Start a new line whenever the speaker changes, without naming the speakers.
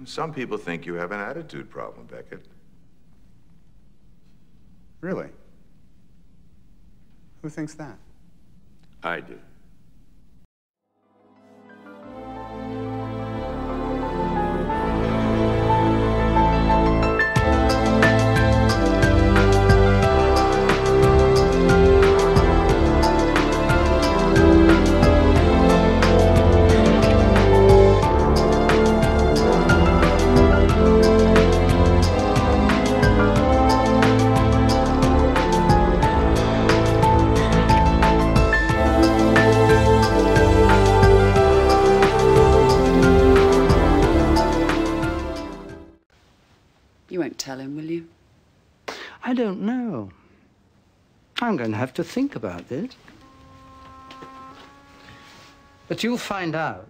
Some people think you have an attitude problem, Beckett.
Really? Who thinks that?
I do.
You won't tell him, will you?
I don't know. I'm going to have to think about this. But you'll find out.